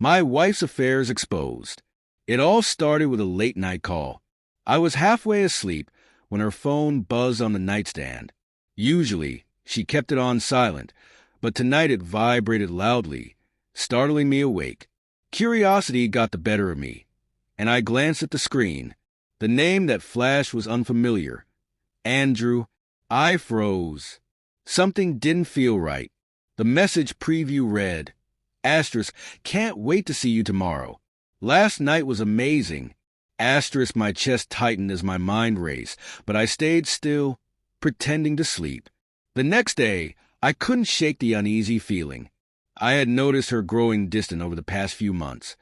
My wife's affairs exposed. It all started with a late-night call. I was halfway asleep when her phone buzzed on the nightstand. Usually, she kept it on silent, but tonight it vibrated loudly, startling me awake. Curiosity got the better of me, and I glanced at the screen. The name that flashed was unfamiliar. Andrew. I froze. Something didn't feel right. The message preview read, Asterisk, can't wait to see you tomorrow. Last night was amazing. Asterisk, my chest tightened as my mind raced, but I stayed still, pretending to sleep. The next day, I couldn't shake the uneasy feeling. I had noticed her growing distant over the past few months.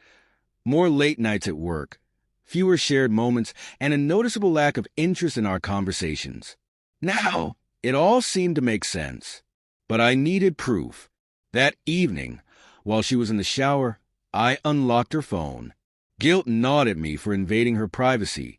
More late nights at work, fewer shared moments, and a noticeable lack of interest in our conversations. Now, it all seemed to make sense. But I needed proof. That evening, while she was in the shower, I unlocked her phone. Guilt gnawed at me for invading her privacy,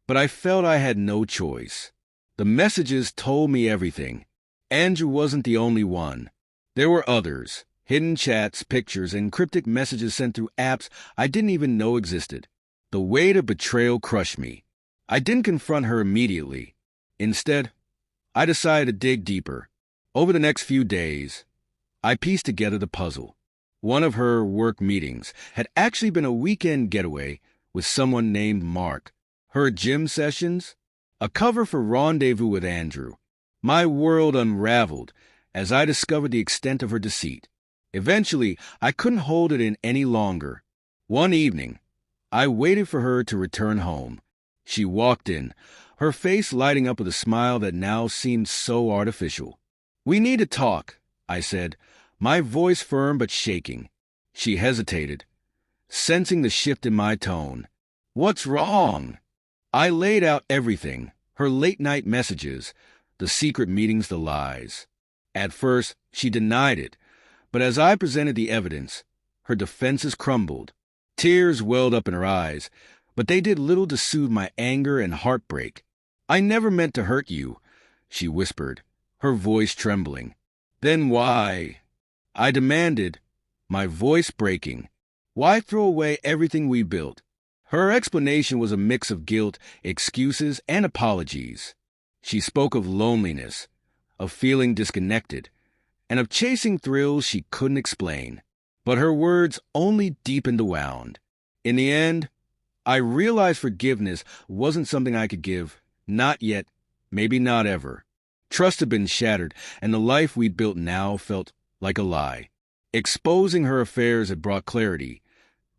but I felt I had no choice. The messages told me everything. Andrew wasn't the only one. There were others, hidden chats, pictures, and cryptic messages sent through apps I didn't even know existed. The weight of betrayal crushed me. I didn't confront her immediately. Instead, I decided to dig deeper. Over the next few days, I pieced together the puzzle. One of her work meetings had actually been a weekend getaway with someone named Mark. Her gym sessions, a cover for Rendezvous with Andrew. My world unraveled as I discovered the extent of her deceit. Eventually, I couldn't hold it in any longer. One evening, I waited for her to return home. She walked in, her face lighting up with a smile that now seemed so artificial. "We need to talk," I said, my voice firm but shaking. She hesitated, sensing the shift in my tone. "What's wrong?" I laid out everything, her late-night messages, the secret meetings, the lies. At first, she denied it, but as I presented the evidence, her defenses crumbled. Tears welled up in her eyes, but they did little to soothe my anger and heartbreak. "I never meant to hurt you," she whispered, her voice trembling. "Then why?" I demanded, my voice breaking. "Why throw away everything we built?" Her explanation was a mix of guilt, excuses, and apologies. She spoke of loneliness, of feeling disconnected, and of chasing thrills she couldn't explain. But her words only deepened the wound. In the end, I realized forgiveness wasn't something I could give, not yet, maybe not ever. Trust had been shattered, and the life we'd built now felt like a lie. Exposing her affairs had brought clarity,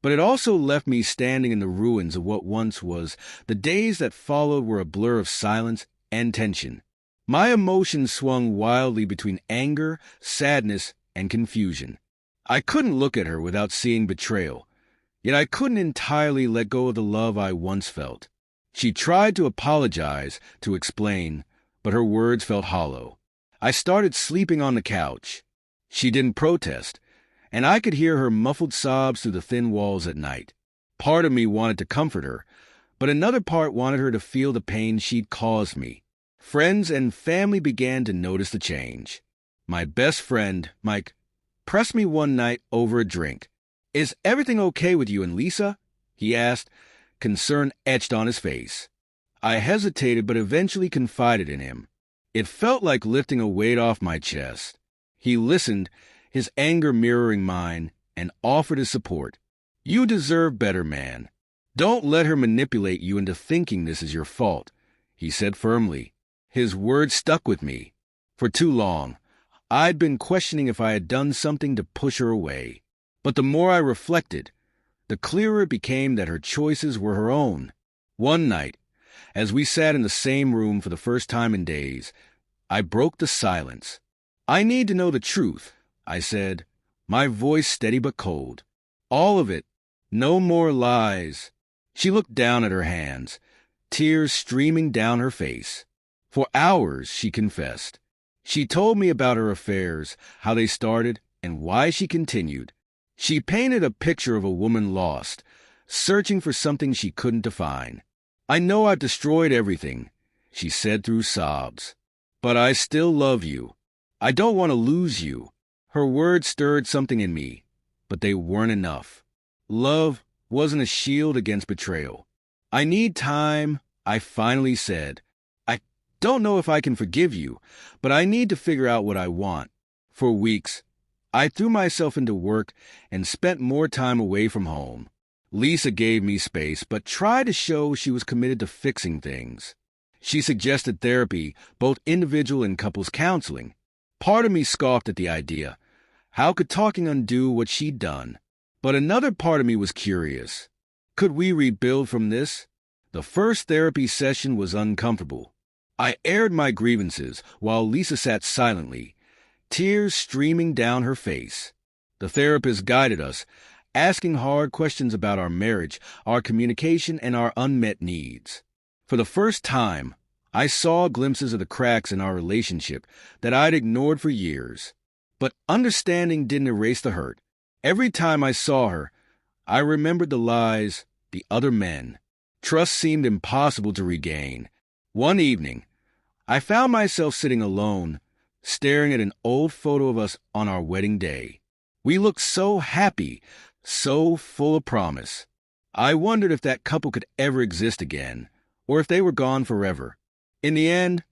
but it also left me standing in the ruins of what once was. The days that followed were a blur of silence and tension. My emotions swung wildly between anger, sadness, and confusion. I couldn't look at her without seeing betrayal, yet I couldn't entirely let go of the love I once felt. She tried to apologize, to explain, but her words felt hollow. I started sleeping on the couch. She didn't protest, and I could hear her muffled sobs through the thin walls at night. Part of me wanted to comfort her, but another part wanted her to feel the pain she'd caused me. Friends and family began to notice the change. My best friend, Mike, pressed me one night over a drink. "Is everything okay with you and Lisa?" he asked, concern etched on his face. I hesitated but eventually confided in him. It felt like lifting a weight off my chest. He listened, his anger mirroring mine, and offered his support. "You deserve better, man. Don't let her manipulate you into thinking this is your fault," he said firmly. His words stuck with me. For too long, I'd been questioning if I had done something to push her away. But the more I reflected, the clearer it became that her choices were her own. One night, as we sat in the same room for the first time in days, I broke the silence. "I need to know the truth," I said, my voice steady but cold. "All of it. No more lies." She looked down at her hands, tears streaming down her face. For hours, she confessed. She told me about her affairs, how they started, and why she continued. She painted a picture of a woman lost, searching for something she couldn't define. "I know I've destroyed everything," she said through sobs. "But I still love you. I don't want to lose you." Her words stirred something in me, but they weren't enough. Love wasn't a shield against betrayal. I need time, I finally said. I don't know if I can forgive you, but I need to figure out what I want. For weeks, I threw myself into work and spent more time away from home. Lisa gave me space, but tried to show she was committed to fixing things. She suggested therapy, both individual and couples counseling. Part of me scoffed at the idea. How could talking undo what she'd done? But another part of me was curious. Could we rebuild from this? The first therapy session was uncomfortable. I aired my grievances while Lisa sat silently, tears streaming down her face. The therapist guided us, asking hard questions about our marriage, our communication, and our unmet needs. For the first time, I saw glimpses of the cracks in our relationship that I'd ignored for years. But understanding didn't erase the hurt. Every time I saw her, I remembered the lies, the other men. Trust seemed impossible to regain. One evening, I found myself sitting alone, staring at an old photo of us on our wedding day. We looked so happy, so full of promise. I wondered if that couple could ever exist again, or if they were gone forever. In the end,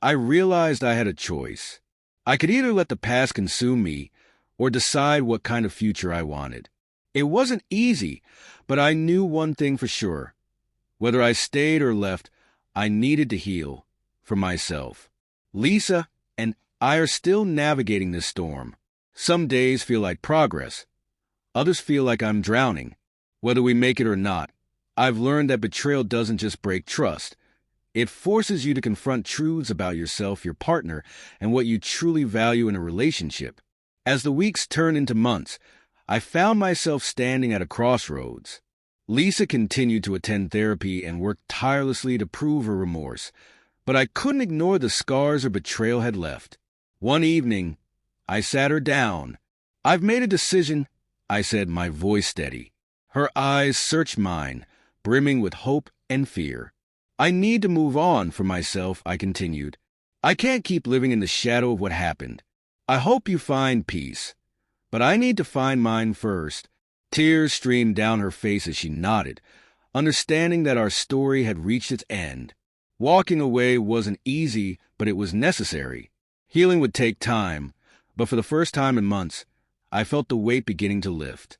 I realized I had a choice. I could either let the past consume me, or decide what kind of future I wanted. It wasn't easy, but I knew one thing for sure. Whether I stayed or left, I needed to heal for myself. Lisa and I are still navigating this storm. Some days feel like progress. Others feel like I'm drowning. Whether we make it or not, I've learned that betrayal doesn't just break trust. It forces you to confront truths about yourself, your partner, and what you truly value in a relationship. As the weeks turned into months, I found myself standing at a crossroads. Lisa continued to attend therapy and worked tirelessly to prove her remorse, but I couldn't ignore the scars her betrayal had left. One evening, I sat her down. "I've made a decision," I said, my voice steady. Her eyes searched mine, brimming with hope and fear. "I need to move on for myself," I continued. "I can't keep living in the shadow of what happened. I hope you find peace, but I need to find mine first." Tears streamed down her face as she nodded, understanding that our story had reached its end. Walking away wasn't easy, but it was necessary. Healing would take time, but for the first time in months, I felt the weight beginning to lift.